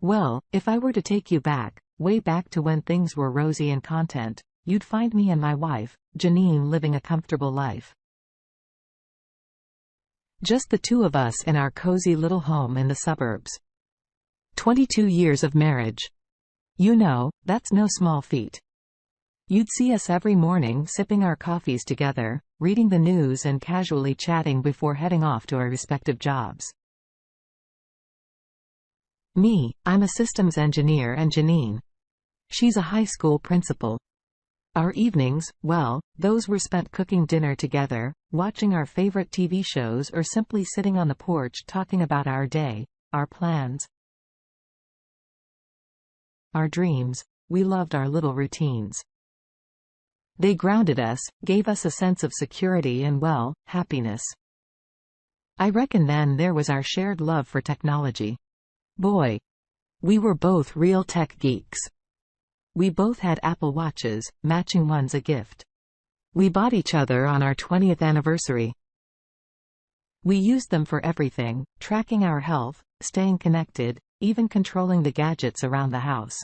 Well, if I were to take you back, way back to when things were rosy and content, you'd find me and my wife, Janine, living a comfortable life. Just the two of us in our cozy little home in the suburbs. 22 years of marriage. You know, that's no small feat. You'd see us every morning sipping our coffees together, reading the news and casually chatting before heading off to our respective jobs. Me, I'm a systems engineer, and Janine, she's a high school principal. Our evenings, well, those were spent cooking dinner together, watching our favorite TV shows, or simply sitting on the porch talking about our day, our plans, our dreams. We loved our little routines. They grounded us, gave us a sense of security and, well, happiness. I reckon then there was our shared love for technology. Boy, we were both real tech geeks. We both had Apple Watches, matching ones a gift. We bought each other on our 20th anniversary. We used them for everything, tracking our health, staying connected, even controlling the gadgets around the house.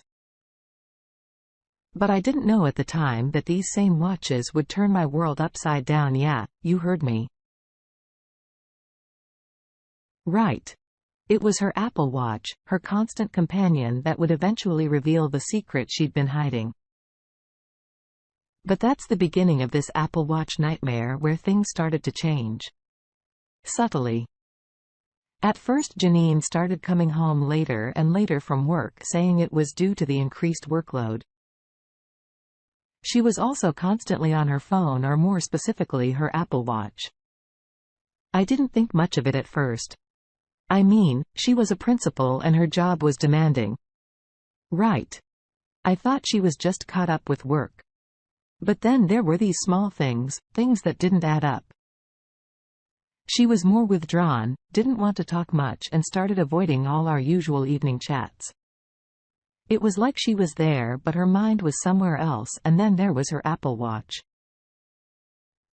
But I didn't know at the time that these same watches would turn my world upside down. Yeah, you heard me. Right. It was her Apple Watch, her constant companion, that would eventually reveal the secret she'd been hiding. But that's the beginning of this Apple Watch nightmare, where things started to change. Subtly. At first, Janine started coming home later and later from work, saying it was due to the increased workload. She was also constantly on her phone, or more specifically her Apple Watch. I didn't think much of it at first. I mean, she was a principal and her job was demanding. Right. I thought she was just caught up with work. But then there were these small things that didn't add up. She was more withdrawn, didn't want to talk much, and started avoiding all our usual evening chats. It was like she was there, but her mind was somewhere else. And then there was her Apple Watch.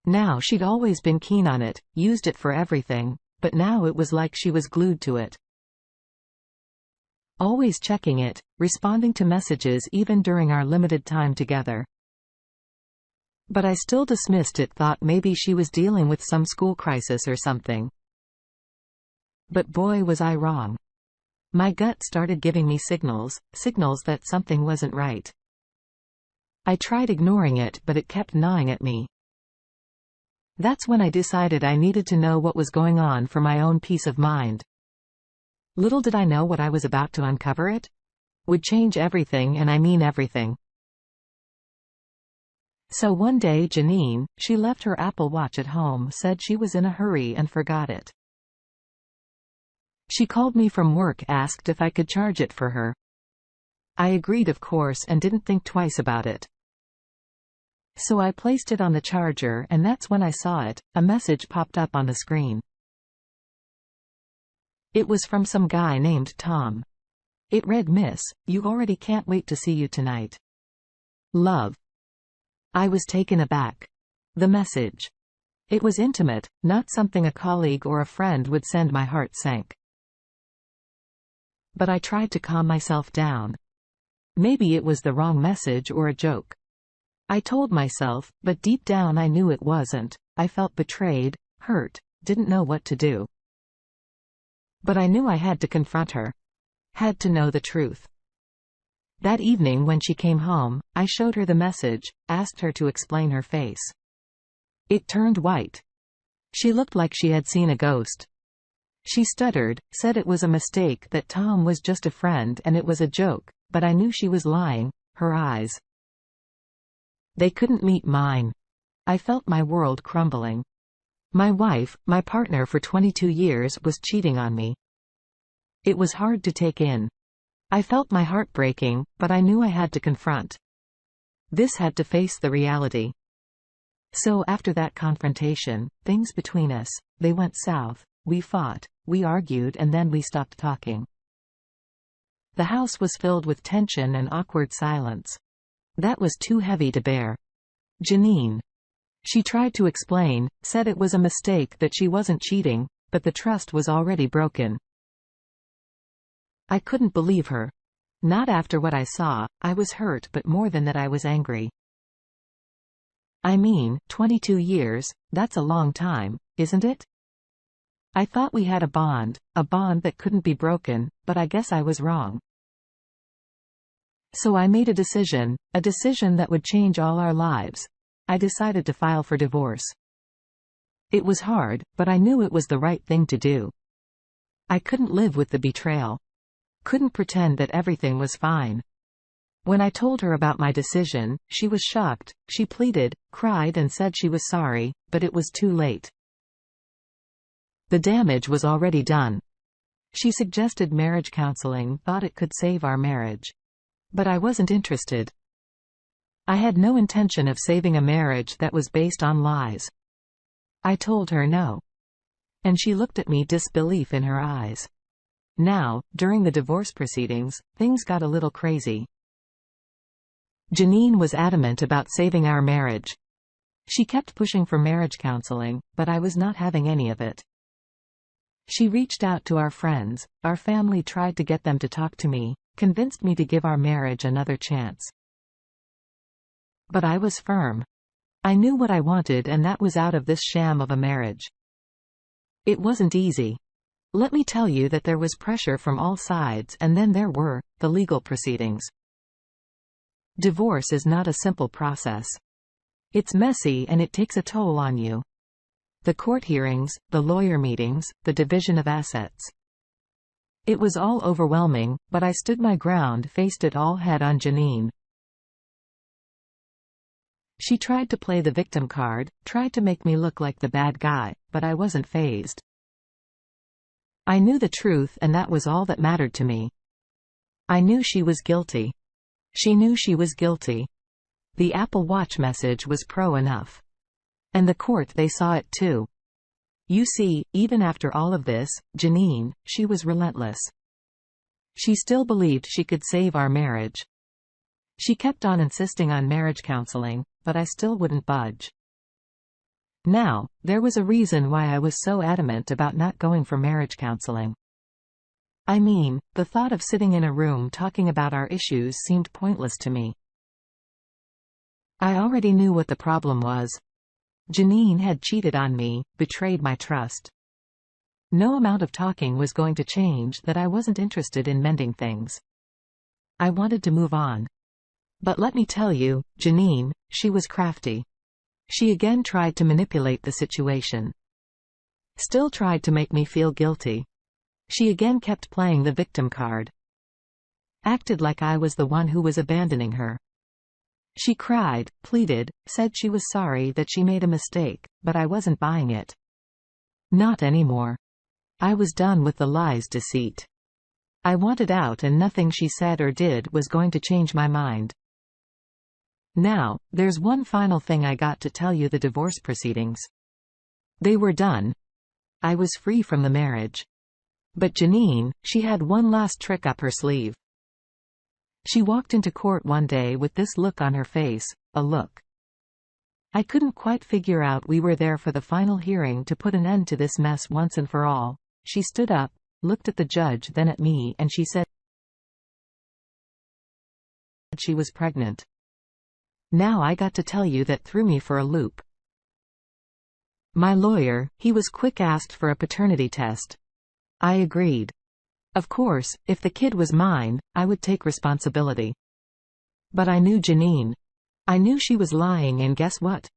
Now, she'd always been keen on it, used it for everything, but now it was like she was glued to it. Always checking it, responding to messages even during our limited time together. But I still dismissed it, thought maybe she was dealing with some school crisis or something. But boy, was I wrong. My gut started giving me signals that something wasn't right. I tried ignoring it, but it kept gnawing at me. That's when I decided I needed to know what was going on for my own peace of mind. Little did I know what I was about to uncover. It would change everything, and I mean everything. So one day Janine, she left her Apple Watch at home, said she was in a hurry and forgot it. She called me from work, asked if I could charge it for her. I agreed, of course, and didn't think twice about it. So I placed it on the charger, and that's when I saw it. A message popped up on the screen. It was from some guy named Tom. It read, "Miss, you already can't wait to see you tonight. Love." I was taken aback. The message. It was intimate, not something a colleague or a friend would send. My heart sank. But I tried to calm myself down. Maybe it was the wrong message or a joke. I told myself, but deep down I knew it wasn't. I felt betrayed, hurt, didn't know what to do. But I knew I had to confront her. Had to know the truth. That evening when she came home, I showed her the message, asked her to explain her face. It turned white. She looked like she had seen a ghost. She stuttered, said it was a mistake, that Tom was just a friend and it was a joke, but I knew she was lying. Her eyes, they couldn't meet mine. I felt my world crumbling. My wife, my partner for 22 years, was cheating on me. It was hard to take in. I felt my heart breaking, but I knew I had to confront. This had to face the reality. So after that confrontation, things between us, they went south. We fought, we argued, and then we stopped talking. The house was filled with tension and awkward silence. That was too heavy to bear. Janine. She tried to explain, said it was a mistake, that she wasn't cheating, but the trust was already broken. I couldn't believe her. Not after what I saw. I was hurt, but more than that I was angry. I mean, 22 years, that's a long time, isn't it? I thought we had a bond that couldn't be broken, but I guess I was wrong. So I made a decision that would change all our lives. I decided to file for divorce. It was hard, but I knew it was the right thing to do. I couldn't live with the betrayal. Couldn't pretend that everything was fine. When I told her about my decision, she was shocked. She pleaded, cried and said she was sorry, but it was too late. The damage was already done. She suggested marriage counseling, thought it could save our marriage. But I wasn't interested. I had no intention of saving a marriage that was based on lies. I told her no. And she looked at me, disbelief in her eyes. Now, during the divorce proceedings, things got a little crazy. Janine was adamant about saving our marriage. She kept pushing for marriage counseling, but I was not having any of it. She reached out to our friends, our family tried to get them to talk to me, convinced me to give our marriage another chance. But I was firm. I knew what I wanted, and that was out of this sham of a marriage. It wasn't easy. Let me tell you that there was pressure from all sides, and then there were the legal proceedings. Divorce is not a simple process. It's messy and it takes a toll on you. The court hearings, the lawyer meetings, the division of assets. It was all overwhelming, but I stood my ground, faced it all head on. Janine. She tried to play the victim card, tried to make me look like the bad guy, but I wasn't fazed. I knew the truth, and that was all that mattered to me. I knew she was guilty. She knew she was guilty. The Apple Watch message was pro enough. And the court, they saw it too. You see, even after all of this, Janine, she was relentless. She still believed she could save our marriage. She kept on insisting on marriage counseling, but I still wouldn't budge. Now, there was a reason why I was so adamant about not going for marriage counseling. I mean, the thought of sitting in a room talking about our issues seemed pointless to me. I already knew what the problem was. Janine had cheated on me, betrayed my trust. No amount of talking was going to change that. I wasn't interested in mending things. I wanted to move on. But let me tell you, Janine, she was crafty. She again tried to manipulate the situation. Still tried to make me feel guilty. She again kept playing the victim card. Acted like I was the one who was abandoning her. She cried, pleaded, said she was sorry that she made a mistake, but I wasn't buying it. Not anymore. I was done with the lies, deceit. I wanted out, and nothing she said or did was going to change my mind. Now, there's one final thing I got to tell you: the divorce proceedings. They were done. I was free from the marriage. But Janine, she had one last trick up her sleeve. She walked into court one day with this look on her face, a look. I couldn't quite figure out. We were there for the final hearing to put an end to this mess once and for all. She stood up, looked at the judge, then at me, and she said she was pregnant. Now I got to tell you that threw me for a loop. My lawyer, he was quick, asked for a paternity test. I agreed. Of course, if the kid was mine, I would take responsibility. But I knew Janine. I knew she was lying, and guess what?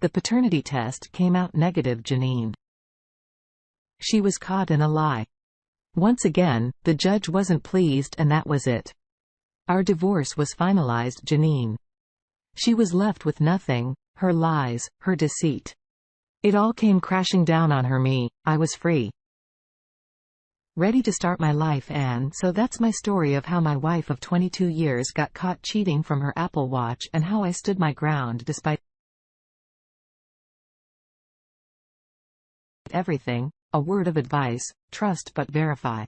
The paternity test came out negative. Janine. She was caught in a lie. Once again, the judge wasn't pleased, and that was it. Our divorce was finalized. Janine. She was left with nothing, her lies, her deceit. It all came crashing down on her. Me, I was free. Ready to start my life, and so that's my story of how my wife of 22 years got caught cheating from her Apple Watch, and how I stood my ground despite everything. A word of advice: trust but verify.